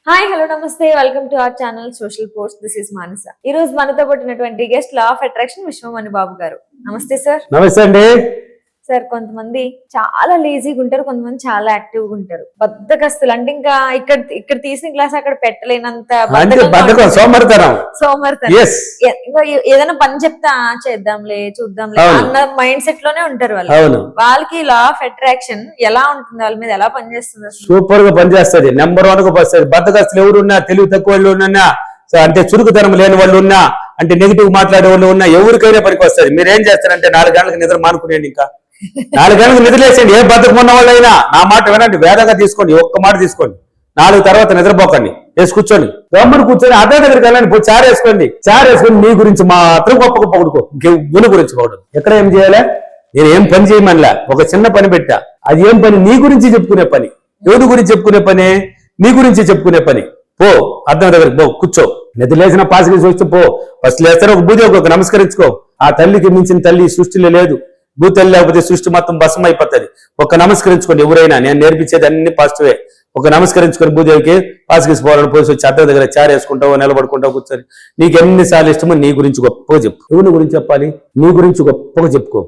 Hi hello నమస్తే welcome to our channel social post. This is Manasa. ఈ రోజు మనతో పట్టినటువంటి guest law of attraction Vishwamani Babu garu. నమస్తే సార్. నమస్తే అండి సార్, కొంతమంది చాలా లేజీగా ఉంటారు, కొంతమంది చాలా యాక్టివ్ గా ఉంటారు. బద్దకస్తులు అంటే ఇంకా ఇక్కడ తీసిన క్లాస్ అక్కడ పెట్టలేనంత సోమరితనం. ఇంకా ఏదైనా పని చెప్తా చేద్దాంలే చూద్దాంలే అన్న మైండ్ సెట్ లోనే ఉంటారు వాళ్ళు. వాళ్ళకి లా ఆఫ్ అట్రాక్షన్ ఎలా ఉంటుంది, వాళ్ళ మీద ఎలా పనిచేస్తుంది? సూపర్ గా పనిచేస్తుంది. నెంబర్ 1 గా వస్తుంది. బద్దకస్తులు ఎవరున్నా, తెలివి తక్కువ వాళ్ళు ఉన్నా, అంటే చురుకుతనం లేని వాళ్ళు ఉన్నా, అంటే నెగిటివ్ మాట్లాడే వాళ్ళు ఉన్నా, ఎవరికైనా పనికి వస్తుంది. మీరు ఏం చేస్తారంటే 4 గంటలకు నిద్ర మానుకునేయండి. ఇంకా 4 గంటలకు నిద్రలేసేయండి. ఏ బద్దకమున్న వాళ్ళైనా నా మాట వినండి, వేదంగా తీసుకోండి, ఒక్క మాట తీసుకోండి. 4 తర్వాత నిద్రపోకండి, వేసి కూర్చోండి, గమ్మని కూర్చొని అదే దగ్గరికి వెళ్ళండి, పోయి చారు వేసుకోండి. నీ గురించి మాత్రం గొప్ప పొగుడుకో, గుని గురించి పొగడు. ఎక్కడ ఏం చేయాలి? నేను ఏం పని చేయమనిలా, ఒక చిన్న పని పెట్టా. అది ఏం పని? నీ గురించి చెప్పుకునే పని. ఎవరి గురించి చెప్పుకునే పని? నీ గురించి చెప్పుకునే పని. పో అర్థం దగ్గరికి పో, కూర్చో. నిద్ర లేచిన పాసికి చూస్తే పో. ఫస్ట్ లేస్తారు, ఒక బూది ఒక నమస్కరించుకో. ఆ తల్లికి మించిన తల్లి సృష్టిలో లేదు. భూతల్లి లేకపోతే సృష్టి మొత్తం భస్మం అయిపోతుంది. ఒక నమస్కరించుకోండి. ఎవరైనా నేను నేర్పించేది అన్ని పాజిటివే. ఒక నమస్కరించుకొని భూదేవికి పాసికి పోవాలని పోసి వచ్చి అర్థం దగ్గర చారు వేసుకుంటావు, నిలబడుకుంటావు, కూర్చొని నీకు ఎన్నిసార్లు ఇష్టమో నీ గురించి గొప్పగా చెప్పు. ఎవరి గురించి చెప్పాలి? నీ గురించి గొప్పగా చెప్పుకో.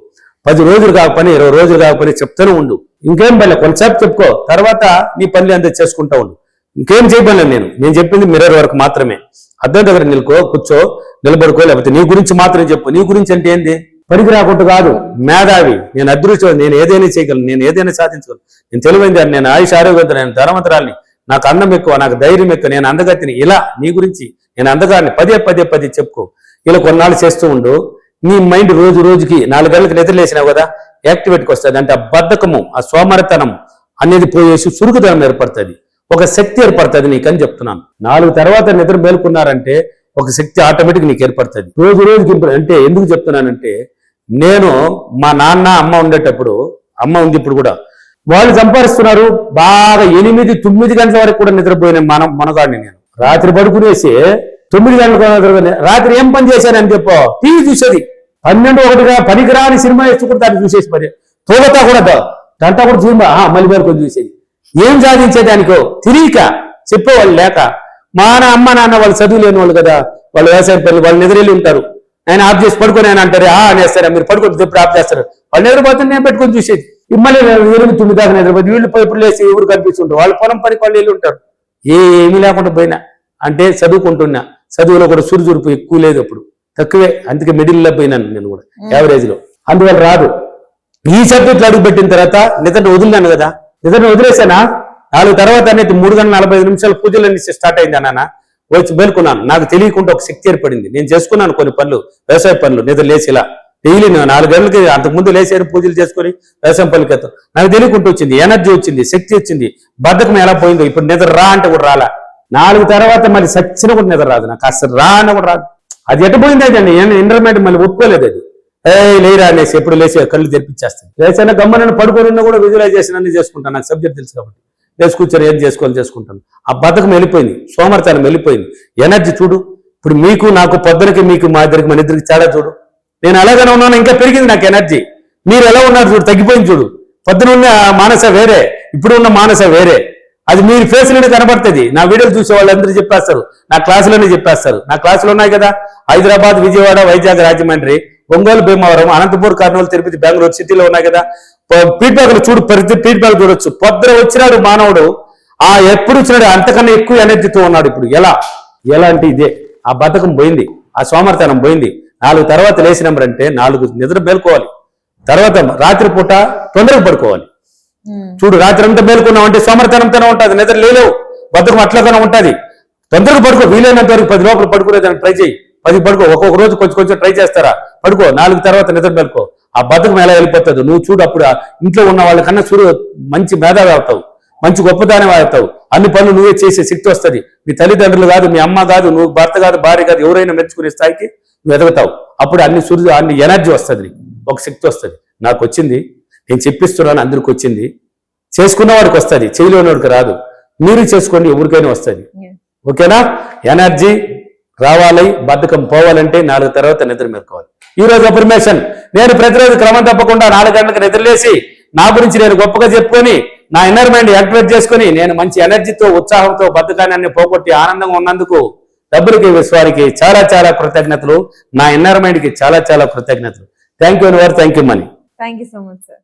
10 రోజులు కాకపోయినా 20 రోజులు కాకపోయినా చెప్తూనే ఉండు. ఇంకేం పని కొంచెంసేపు చెప్పుకో, తర్వాత నీ పనులు అంతా చేసుకుంటా ఉండు. ఇంకేం చేయబడలేదు. నేను చెప్పింది మిర్రర్ వరకు మాత్రమే. అద్దం దగ్గర నిలుకో, కూర్చో, నిలబడుకో, లేకపోతే నీ గురించి మాత్రమే చెప్పు. నీ గురించి అంటే ఏంది? పనికి రాకుండా కాదు, మేధావి, నేను అదృష్టం, నేను ఏదైనా చేయగలను, నేను ఏదైనా సాధించగలను, నేను తెలివైంది, నేను ఆయుష్ ఆరోగ్యంతో, నేను ధనవంతరాల్ని, నాకు అన్నం ఎక్కువ, నాకు ధైర్యం ఎక్కువ, నేను అందగతిని. ఇలా నీ గురించి నేను అందగాన్ని పదే చెప్పుకో. ఇలా కొన్నాళ్ళు చేస్తూ ఉండు. నీ మైండ్ రోజు రోజుకి 4 గంటలకు నిద్రలేసినావు కదా, యాక్టివేట్కి వస్తుంది. అంటే ఆ బద్ధకము, ఆ సోమరితనం అనేది పోయేసి చురుకుదనం ఏర్పడుతుంది, ఒక శక్తి ఏర్పడుతుంది నీకని చెప్తున్నాను. 4 తర్వాత నిద్ర మేలుకున్నారంటే ఒక శక్తి ఆటోమేటిక్ నీకు ఏర్పడుతుంది. రోజు రోజుకి. అంటే ఎందుకు చెప్తున్నానంటే, నేను మా నాన్న అమ్మ ఉండేటప్పుడు, అమ్మ ఉంది ఇప్పుడు కూడా, వాళ్ళు సంపాదిస్తున్నారు బాగా 8-9 గంటల వరకు కూడా నిద్రపోయిన మనగాడిని నేను. రాత్రి పడుకునేసి 9 గంటలకు రాత్రి ఏం పని చేశానని చెప్పో టీవీ చూసేది. 12-1గా పనికిరాని సినిమా వేసుకుంటే దాన్ని చూసేసి మరి తోలతా కూడా గంట కూడా సినిమా మళ్ళీ మేలుకొని చూసేది. ఏం సాధించేదానికో తిరిగిక చెప్పేవాళ్ళు లేక. మా అమ్మ నాన్న వాళ్ళు చదువు లేని వాళ్ళు కదా, వాళ్ళు వ్యవసాయం పనులు, వాళ్ళు నిద్రలు ఉంటారు. ఆయన ఆఫ్ చేసి పడుకొని ఆయన అంటారు అనేస్తారా, మీరు పడుకొని ఎప్పుడు ఆఫ్ చేస్తారు. వాళ్ళు నిద్రపోతే నేను పెట్టుకొని చూసేది. మళ్ళీ 8-9 దాకా నిద్రపోతే వీళ్ళు ఎప్పుడు లేసి ఎవరు కనిపిస్తుంటారు, వాళ్ళు పొలం పనికి వాళ్ళు వెళ్ళి ఉంటారు. ఏమీ లేకుండా పోయినా అంటే చదువుకుంటున్నా. చదువులో కూడా సురుజురుపు ఎక్కువ లేదు, అప్పుడు తక్కువే. అందుకే మిడిల్లో పోయినాను నేను కూడా, యావరేజ్ లో. అందువల్ల రాదు. ఈ సబ్జెక్టులు అడుగు పెట్టిన తర్వాత నిద్ర వదిలినాను కదా, నిద్ర వదిలేసానా. 4 తర్వాత అనేది 3:45 పూజలన్నీ స్టార్ట్ అయింది అన్న. వచ్చి మేలుకున్నాను. నాకు తెలియకుండా ఒక శక్తి ఏర్పడింది. నేను చేసుకున్నాను కొన్ని పనులు, వ్యవసాయ పనులు. నిద్ర లేచి ఇలా డైలీ 4 గంటలకి అంతకుముందు లేచేది, పూజలు చేసుకుని వ్యవసాయం పనులకి వెళ్తాం. నాకు తెలియకుండా వచ్చింది, ఎనర్జీ వచ్చింది, శక్తి వచ్చింది. బద్ధకం ఎలా పోయిందో. ఇప్పుడు నిద్ర రా అంటే కూడా రాలా. 4 తర్వాత మళ్ళీ సచ్చిన కూడా నిద్ర రాదు నాకు, అసలు రా అన్న కూడా రాదు. అది ఎట్టపోయింది అయితే ఇంటర్మీడియట్ మళ్ళీ ఒప్పుకోలేదు. అది లేరా అనేసి ఎప్పుడు లేచి కళ్ళు తెరిపించేస్తాను. లేచైనా గమ్మనైనా పడుకొని కూడా విజువలైజేషన్ అన్ని చేసుకుంటాను. నాకు సబ్జెక్ట్ తెలుసు కాబట్టి లేచి కూర్చొని ఏం చేసుకుంటాను. ఆ బద్ధకం వెళ్ళిపోయింది, సోమరితనం వెళ్ళిపోయింది. ఎనర్జీ చూడు. ఇప్పుడు మీకు నాకు పొద్దునకి మీకు మా ఇద్దరికి తేడా చూడు. నేను అలాగనే ఉన్నాను, ఇంకా పెరిగింది నాకు ఎనర్జీ. మీరు ఎలా ఉన్నారు చూడు, తగ్గిపోయింది చూడు. పొద్దున ఉన్న మానస వేరే, ఇప్పుడు ఉన్న మానస వేరే. అది మీరు ఫేస్లోనే కనబడుతుంది. నా వీడియోలు చూసే వాళ్ళందరూ చెప్పేస్తారు, నా క్లాసులోనే చెప్పేస్తారు. నా క్లాసులు ఉన్నాయి కదా, హైదరాబాద్, విజయవాడ, వైజాగ్, రాజమండ్రి, ఒంగోలు, భీమవరం, అనంతపూర్, కర్నూలు, తిరుపతి, బెంగళూరు సిటీలో ఉన్నాయి కదా. ఫీడ్బ్యాక్లు చూడు, ప్రతి ఫీడ్బ్యాక్ చూడొచ్చు. పొద్దున వచ్చినాడు మానవుడు, ఎప్పుడు వచ్చినాడు అంతకన్నా ఎక్కువ ఎనర్జీతో ఉన్నాడు. ఇప్పుడు ఎలా అంటే ఇదే. ఆ బద్ధకం పోయింది, ఆ సోమరితనం పోయింది. 4 తర్వాత లేచినామంటే 4 నిద్ర మేలుకోవాలి. తర్వాత రాత్రి పూట తొందరగా పడుకోవాలి. చూడు, రాత్రి అంతా మేలుకున్నావు అంటే సోమరితనంతోనే ఉంటుంది, నిద్ర లేవు, బద్ధకం అట్లాగానే ఉంటుంది. తొందరగా పడుకో, వీలైనంత వరకు 10 లోపల పడుకునేదాన్ని ట్రై చేయి. 10 పడుకో, ఒక్కొక్క రోజు కొంచెం ట్రై చేస్తారా, పడుకో. 4 తర్వాత నిద్ర మేలుకో. ఆ బద్ధకం ఎలా వెళ్ళిపోతుంది నువ్వు చూడు. అప్పుడు ఇంట్లో ఉన్న వాళ్ళకన్నా చూడు, మంచి మేధావి అవుతావు, మంచి గొప్పదానం అవుతావు. అన్ని పనులు నువ్వే చేసే శక్తి వస్తుంది. మీ తల్లిదండ్రులు కాదు, మీ అమ్మ కాదు, నువ్వు భర్త కాదు, భార్య కాదు, ఎవరైనా మెచ్చుకునే స్థాయికి నువ్వు ఎదుగుతావు. అప్పుడు అన్ని ఎనర్జీ వస్తుంది, ఒక శక్తి వస్తుంది. నాకు వచ్చింది, నేను చెప్పిస్తున్నాను, అందరికి వచ్చింది. చేసుకున్న వాడికి వస్తుంది, చేయలేని వాడికి రాదు. మీరు చేసుకోండి, ఎవరికైనా వస్తుంది. ఓకేనా? ఎనర్జీ రావాలి, బద్ధకం పోవాలంటే 4 తర్వాత నిద్ర మేలుకోవాలి. ఈ రోజు అఫర్మేషన్. నేను ప్రతిరోజు క్రమం తప్పకుండా 4 గంటలకు నిద్రలేసి నా గురించి నేను గొప్పగా చెప్పుకొని నా ఇన్నర్ మైండ్ యాక్టివేట్ చేసుకుని నేను మంచి ఎనర్జీతో ఉత్సాహంతో బతకాన్ని పోగొట్టి ఆనందంగా ఉన్నందుకు డబ్బులకి విశ్వానికి చాలా చాలా కృతజ్ఞతలు. నా ఇన్నర్ మైండ్ కి చాలా చాలా కృతజ్ఞతలు. Thank you money. Thank you so much sir.